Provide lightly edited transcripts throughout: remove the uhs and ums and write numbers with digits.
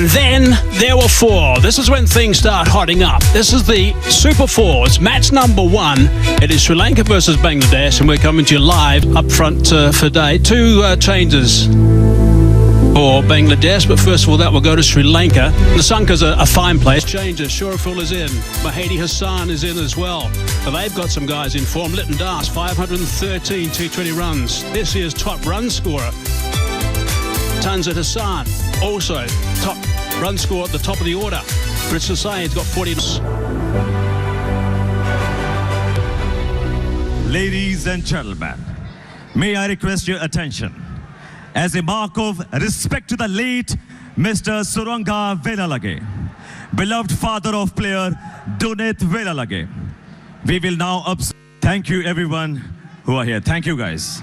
And then there were four. This is when things start hotting up. This is the Super Four. It's match number one. It is Sri Lanka versus Bangladesh, and we're coming to you live up front for day. Two changes for Bangladesh, but first of all, that will go to Sri Lanka. The Sanka's a fine place. Changes. Shuraful is in. Mahdi Hassan is in as well. But they've got some guys in form. Litton Das, 513 T20 runs. This year's top run scorer. Tanzit Hassan, also top run scorer at the top of the order. Rich Hussain's got 40. Ladies and gentlemen, may I request your attention as a mark of respect to the late Mr. Suranga Velalage, beloved father of player Dunit Velalage. We will now thank you everyone who are here. Thank you guys.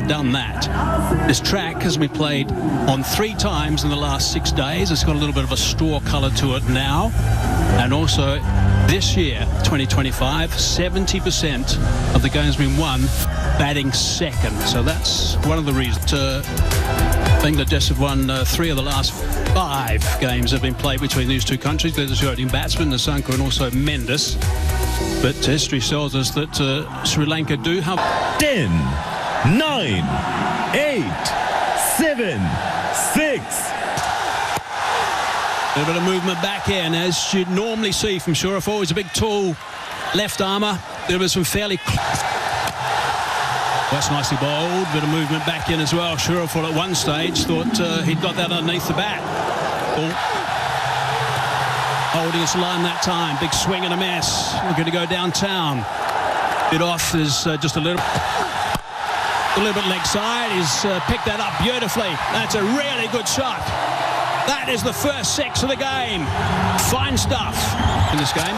Done that. This track has been played on 3 times in the last 6 days. It's got a little bit of a straw colour to it now. And also this year, 2025, 70% of the games been won batting second. So that's one of the reasons. Bangladesh have won 3 of the last 5 games that have been played between these two countries. There's a opening batsman, Nasanka, and also Mendes. But history tells us that Sri Lanka do have 10, 9, 8, 7, 6. A little bit of movement back in, as you'd normally see from Shuraful. He's a big, tall left armour. There was some fairly... That's nicely bowled. Bit of movement back in as well. Shuraful at one stage thought he'd got that underneath the bat. Holding his line that time. Big swing and a miss. We're going to go downtown. Bit off. There's just a little bit leg side. He's picked that up beautifully. That's a really good shot. That is the first 6 of the game. Fine stuff in this game.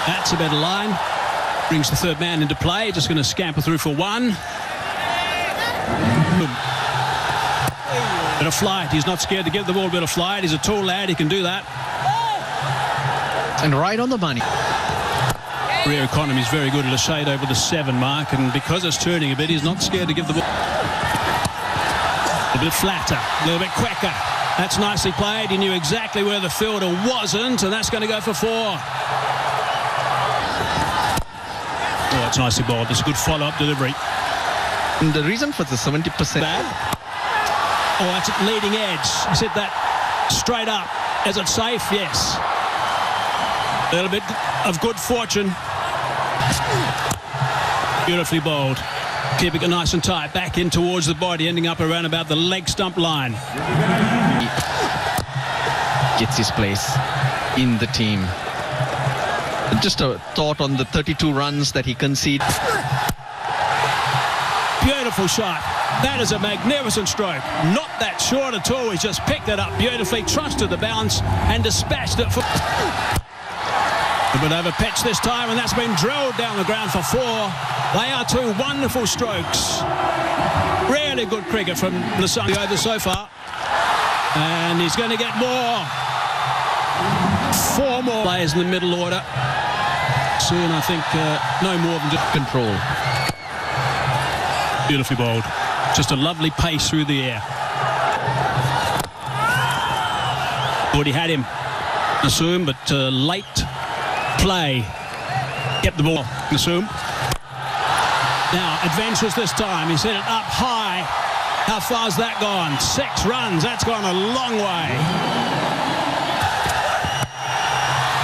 That's a better line. Brings the third man into play. Just going to scamper through for 1. Bit of flight. He's not scared to give the ball a bit of flight. He's a tall lad. He can do that. And right on the money. Rear economy is very good at a shade over the 7 mark, and because it's turning a bit, he's not scared to give the ball. A bit flatter, a little bit quicker. That's nicely played. He knew exactly where the fielder wasn't, and that's going to go for 4. Oh, it's nicely bowled. It's a good follow-up delivery. And the reason for the 70%... Oh, that's at leading edge. He said that straight up. Is it safe? Yes. A little bit of good fortune. Beautifully bowled. Keeping it nice and tight. Back in towards the body, ending up around about the leg stump line. Gets his place in the team. Just a thought on the 32 runs that he conceded. Beautiful shot. That is a magnificent stroke. Not that short at all. He's just picked it up beautifully, trusted the bounce, and dispatched it for... A bit over pitch this time, and that's been drilled down the ground for 4. They are 2 wonderful strokes. Really good cricket from the Sun over so far. And he's going to get more. 4 more players in the middle order. Soon, I think, no more than just control. Beautifully bowled. Just a lovely pace through the air. Thought he had him, Nasum, but late play. Kept the ball, Nasum. Now, adventures this time. He's hit it up high. How far's that gone? 6 runs. That's gone a long way.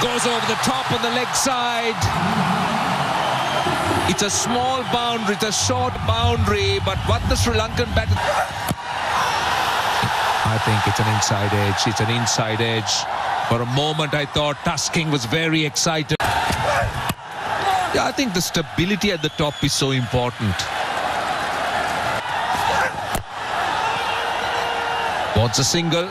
Goes over the top on the leg side. It's a small boundary, it's a short boundary, but what the Sri Lankan batter... I think it's an inside edge. It's an inside edge. For a moment, I thought Tusking was very excited. Yeah, I think the stability at the top is so important. Wants a single.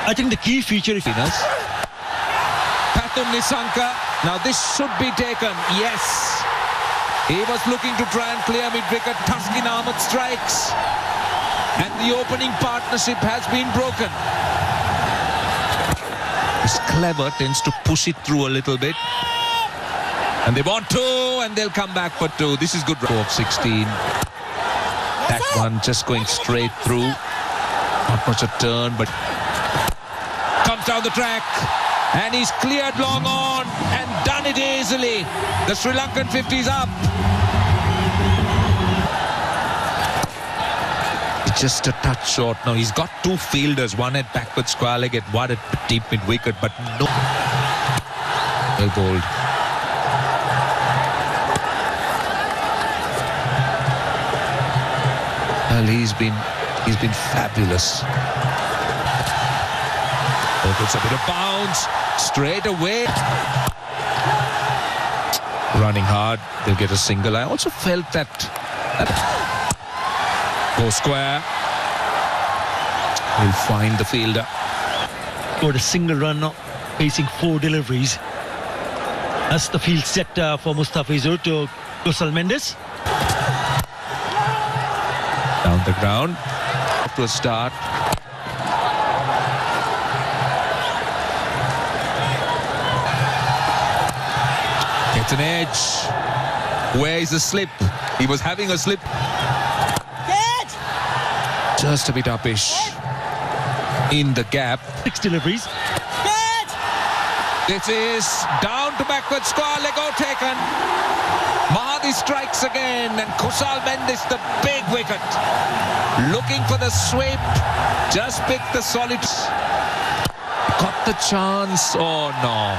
I think the key feature is Pathum Nisanka. Now this should be taken. Yes. He was looking to try and clear mid-wicket. Tuskin Ahmed strikes. And the opening partnership has been broken. He's clever, tends to push it through a little bit. And they want 2, and they'll come back for 2. This is good. 16. That one just going straight through. Not much a turn, but Comes down the track. And he's cleared long on and done it easily. The Sri Lankan 50 is up. it's just a touch short. Now he's got 2 fielders, one at backward square leg and one at deep mid wicket, but no. Well bowled. Well, he's been fabulous. Oh, it's a bit of bounce straight away. Running hard, they'll get a single. I also felt that go square. He'll find the fielder. Got a single run now, facing 4 deliveries. That's the field set for Mustafizur to Kusal Mendes. Down the ground. Off to a start. Gets an edge. Where is the slip? He was having a slip. Just a bit uppish. In the gap. 6 deliveries. This is down to backward square, Lego taken. Mahadi strikes again, and Kusal Mendes the big wicket. Looking for the sweep, just picked the solid. Got the chance. Oh no.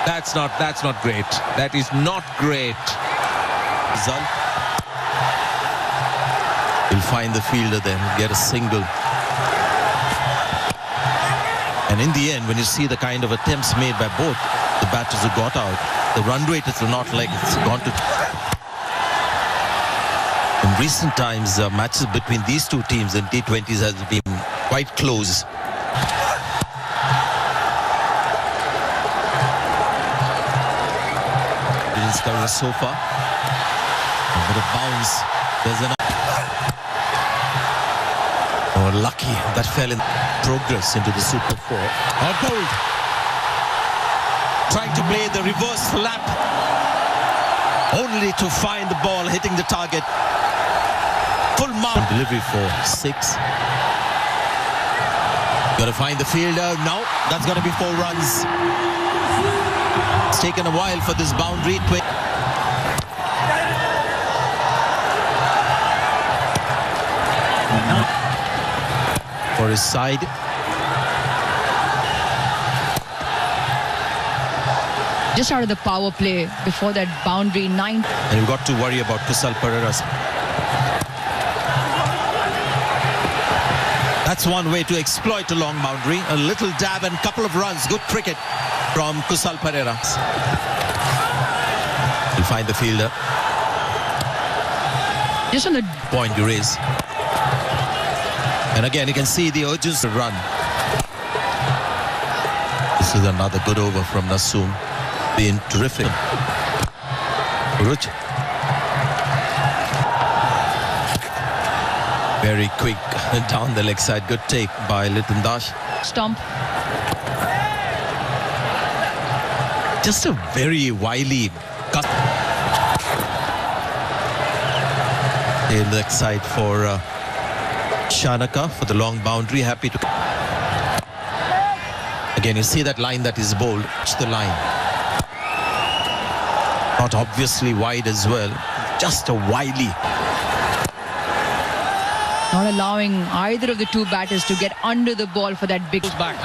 That's not great. That is not great. Zal. He'll find the fielder then, get a single. And in the end, when you see the kind of attempts made by both the batters who got out, the run rate is not like it's gone to... In recent times, matches between these two teams in T20s has been quite close. Didn't cover so far. A bit of bounce. There's an... Oh, lucky that fell in progress into the Super 4. Oh, gold. Trying to play the reverse flap. Only to find the ball hitting the target. Full mark. Delivery for 6. Got to find the fielder. No, that's got to be 4 runs. It's taken a while for this boundary. For his side. Just out of the power play before that boundary, 9. And you've got to worry about Kusal Pereira's. That's one way to exploit a long boundary. A little dab and couple of runs. Good cricket from Kusal Pereira. He'll find the fielder. Just on the Point you raise. And again, you can see the urgency to run. This is another good over from Nasoom. Being terrific. Ruch. Very quick down the leg side. Good take by Liton Dash. stump. Just a very wily cut. In the leg side for Shanaka for the long boundary. Happy to... Again, you see that line that is bowled. It's the line. Not obviously wide as well. Just a wily. allowing either of the two batters to get under the ball for that big Back.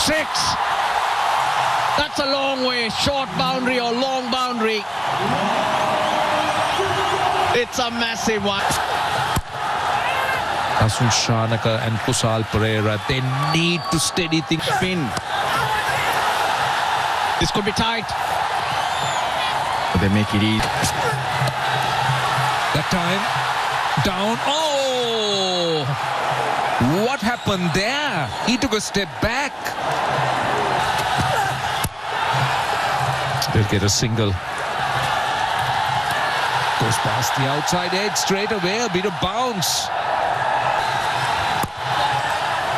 6. That's a long way. Short boundary or long boundary. It's a massive one. Asun Shanaka and Kusal Pereira, they need to steady things. Spin. This could be tight. But they make it easy. That time, down. Oh! What happened there? He took a step back. They'll get a single. Goes past the outside edge straight away, a bit of bounce.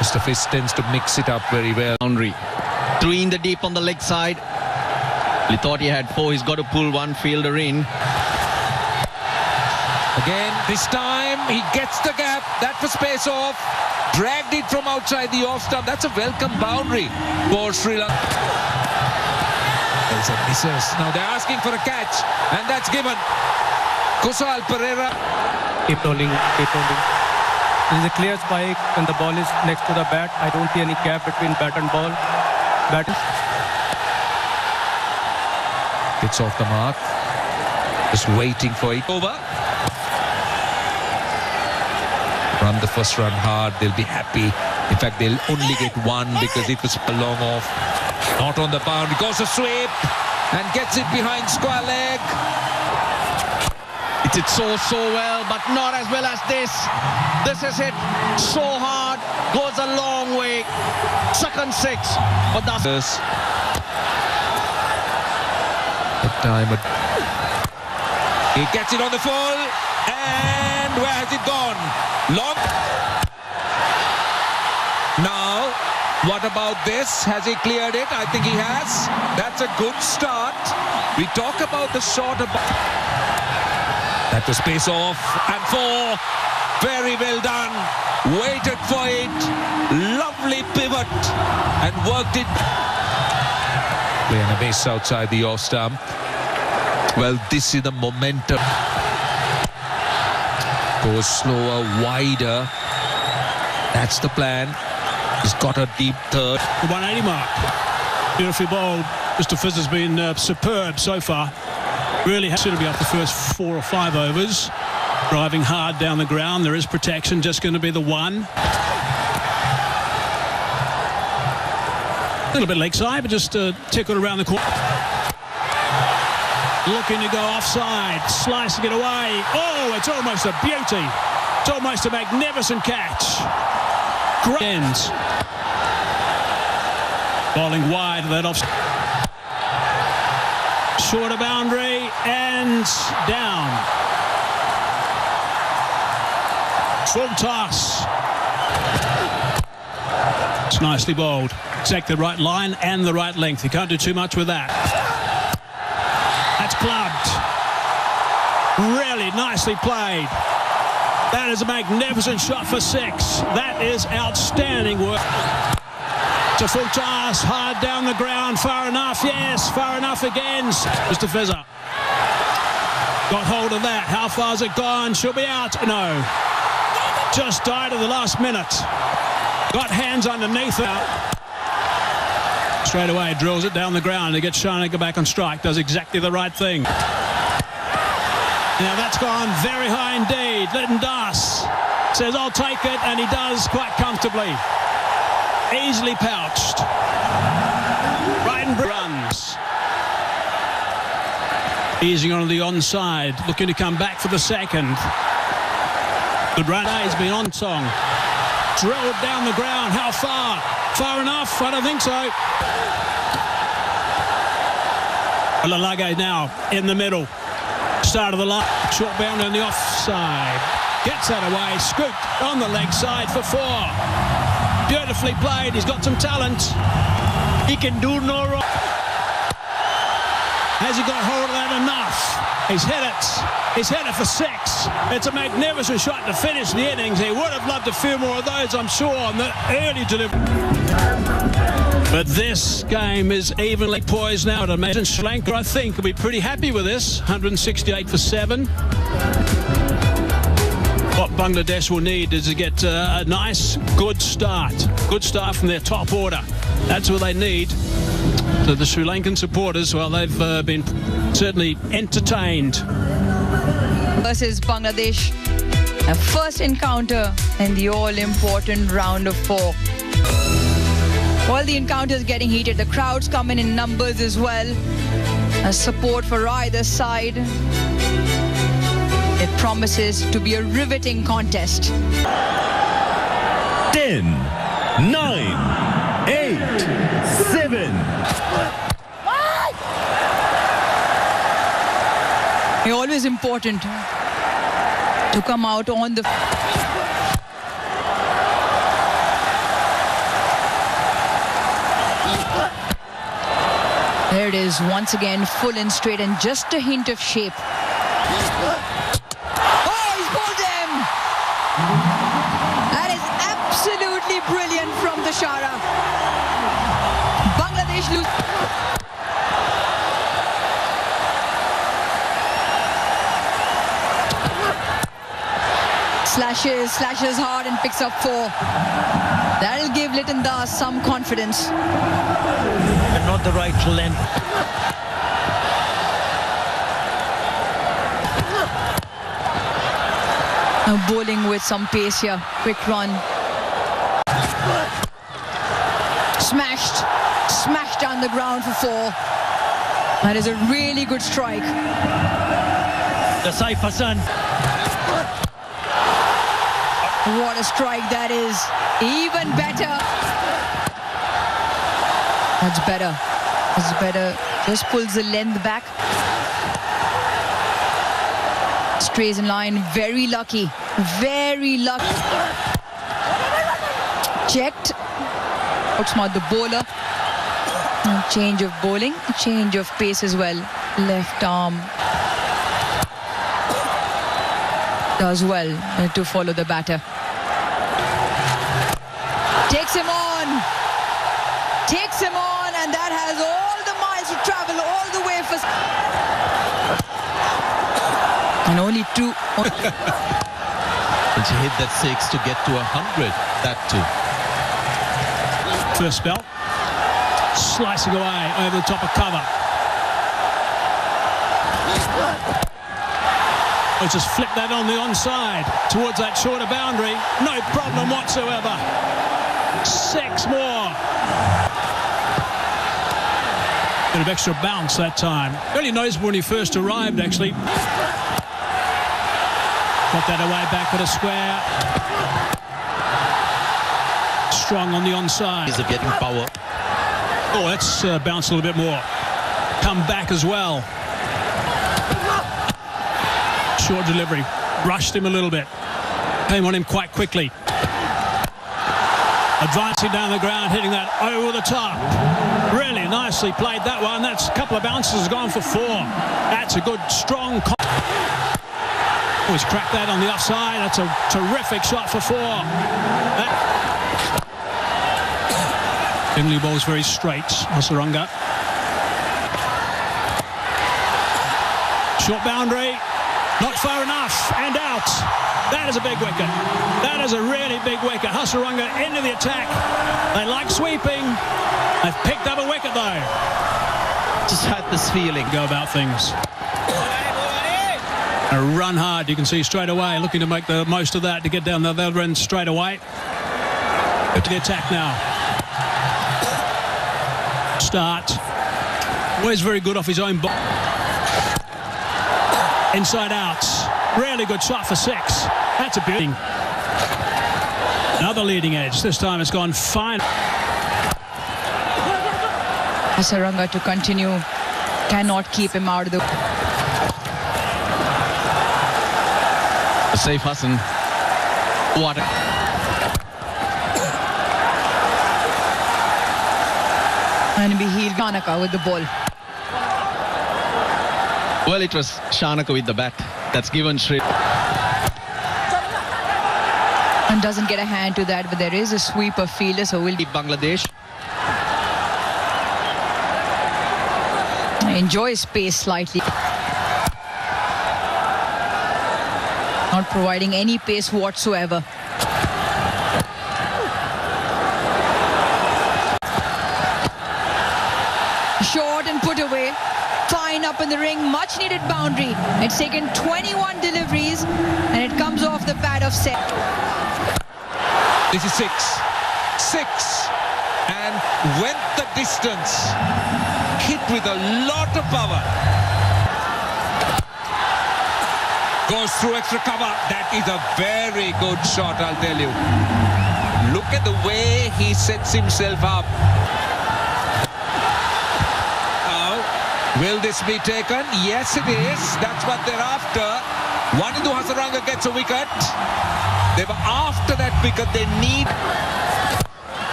Mr. Fist tends to mix it up very well. Boundary. 3 in the deep on the leg side. He thought he had 4. He's got to pull one fielder in. Again, this time he gets the gap. That was space off. Dragged it from outside the off stump. That's a welcome boundary for Sri Lanka. There's a misses. Now they're asking for a catch, and that's given. Kusal Pereira. Keep rolling, keep rolling. This is a clear spike when the ball is next to the bat. I don't see any gap between bat and ball. Bat. It's off the mark. Just waiting for it. Over. Run the first run hard. They'll be happy. In fact, they'll only get one because it was a long off. Not on the boundary. Goes a sweep and gets it behind square leg. It did so well, but not as well as this. This is hit so hard. Goes a long way. Second 6. But that's... Time he gets it on the full, and where has it gone? Long. Now, what about this? Has he cleared it? I think he has. That's a good start. We talk about the shorter. That was space off, and 4. Very well done. Waited for it. Lovely pivot and worked it. Playing a base outside the off stump. Well, this is the momentum. Goes slower, wider. That's the plan. He's got a deep third. The 180 mark. Beautifully bowled. Mr. Fizz has been superb so far. Really should be up the first 4 or 5 overs. Driving hard down the ground. There is protection. Just going to be the 1. A little bit leg side, but just tickled around the corner. Looking to go offside, slicing it away. Oh, it's almost a beauty. It's almost a magnificent catch. Great end. Bowling wide, that off. Shorter boundary and down. Full toss. It's nicely bowled. Exactly the right line and the right length. You can't do too much with that. That's clubbed. Really nicely played. That is a magnificent shot for 6. That is outstanding work. It's a full toss, hard down the ground, far enough, yes, far enough again. Mr. Fizzer got hold of that. How far's it gone? She'll be out. No. Just died at the last minute. Got hands underneath her. Straight away, drills it down the ground to get Shanaka back on strike. Does exactly the right thing. Now that's gone very high indeed. Lytton Das says, I'll take it, and he does quite comfortably. Easily pouched. Right and runs. Easing onto the onside, looking to come back for the second. Good run. He's been on song. Drilled down the ground. How far? Far enough? I don't think so. Lalage now in the middle. Start of the line. Short bound on the offside. Gets that away. Scooped on the leg side for 4. Beautifully played. He's got some talent. He can do no wrong. Has he got hold of that enough? He's hit it. He's hit it for 6. It's a magnificent shot to finish the innings. He would have loved a few more of those, I'm sure, on the early delivery. But this game is evenly poised now. I'd imagine Sri Lanka, I think, will be pretty happy with this. 168 for 7. What Bangladesh will need is to get a nice, good start. Good start from their top order. That's what they need. So the Sri Lankan supporters, well, they've been certainly entertained. Versus Bangladesh, a first encounter in the all-important round of 4. All the encounters getting heated. The crowds come in numbers as well. A support for either side. It promises to be a riveting contest. 10, 9, 8, 7. It's always important to come out on the... There it is, once again, full and straight and just a hint of shape. Oh, he's pulled him! That is absolutely brilliant from the Shara. Bangladesh lose. Slashes hard and picks up 4. That'll give Liton Das some confidence. And not the right length. Now bowling with some pace here. Quick run. Smashed down the ground for 4. That is a really good strike. The Saif Hassan. What a strike that is. Even better. That's better. That's better. Just pulls the length back. Strays in line. Very lucky. Very lucky. Checked. Outsmart the bowler. And change of bowling. Change of pace as well. Left arm. Does well to follow the batter. Takes him on, and that has all the miles to travel all the way for... And only 2. And she hit that 6 to get to 100, that too. First spell, slicing away over the top of cover. Let's just flip that on the onside towards that shorter boundary. No problem whatsoever. 6 more. Bit of extra bounce that time. Really noticeable when he first arrived, actually. Got that away back with a square. Strong on the onside. He's getting power. Oh, that's bounced a little bit more. Come back as well. Short delivery. Rushed him a little bit. Came on him quite quickly. Advancing down the ground, hitting that over the top. Really nicely played that one. That's a couple of bounces gone for 4. That's a good, strong... Oh, he's cracked that on the offside. That's a terrific shot for 4. Finley bowls very straight. Hasaranga. Short boundary. Not far enough. And out. That is a big wicket. That is a really big wicket. Hasaranga into the attack. They like sweeping. They've picked up a wicket though. Just had this feeling. Go about things. A run hard, you can see straight away, looking to make the most of that to get down the other end straight away. To the attack now. Start. Always very good off his own ball. Inside out. Really good shot for 6. That's a beauty. Another leading edge. This time it's gone fine. Hasaranga to continue. Cannot keep him out of the... Saif Hassan. What? And we heal Shanaka with the ball. Well, it was Shanaka with the bat. That's given Sri. And doesn't get a hand to that, but there is a sweeper fielder, so we'll... Bangladesh. Enjoy space slightly. Not providing any pace whatsoever. Short and put away. Fine up in the ring. Much needed boundary. It's taken 21 deliveries and it comes off the pad of set. This is 6. And went the distance. Hit with a lot of power. Goes through extra cover. That is a very good shot, I'll tell you. Look at the way he sets himself up. Oh, will this be taken? Yes, it is. That's what they're after. Wanindu Hasaranga gets a wicket. They were after that wicket. They need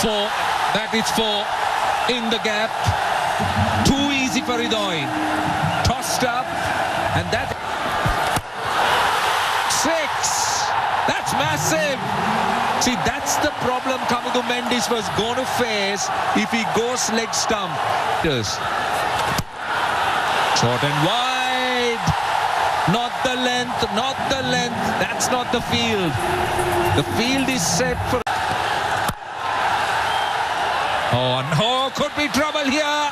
4. That is 4 in the gap. Too easy for Hridoy. Tossed up. And that 6. That's massive. See, that's the problem Kamudu Mendis was going to face if he goes leg stump. Short and wide. Not the length, not the length. That's not the field. The field is set for... Oh, no, could be trouble here.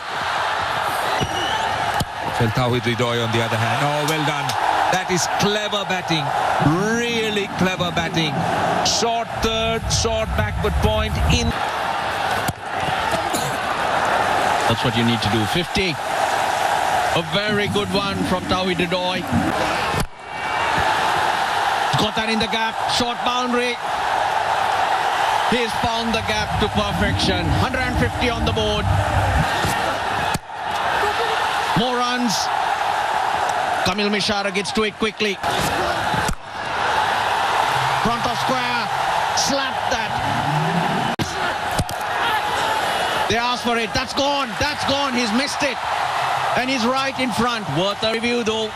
Tawhid Hridoy on the other hand. Oh, well done. That is clever batting. Really clever batting. Short third, short backward point in. That's what you need to do. 50. A very good one from Tawhid Hridoy. Got that in the gap. Short boundary. He's found the gap to perfection. 150 on the board. More runs. Kamil Mishara gets to it quickly. Front of square. Slap that. They asked for it. That's gone. That's gone. He's missed it. And he's right in front. Worth a review though.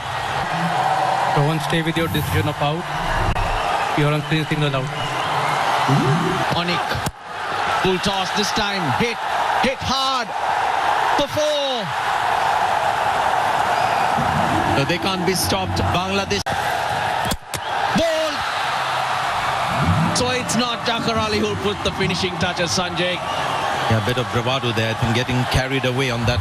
Don't stay with your decision of out. You're on clean signal out. Onik. Full toss this time. Hit hard. For 4. So they can't be stopped. Bangladesh. Ball. So it's not Jakar Ali who'll put the finishing touches, Sanjay. Yeah, a bit of bravado there. I think getting carried away on that.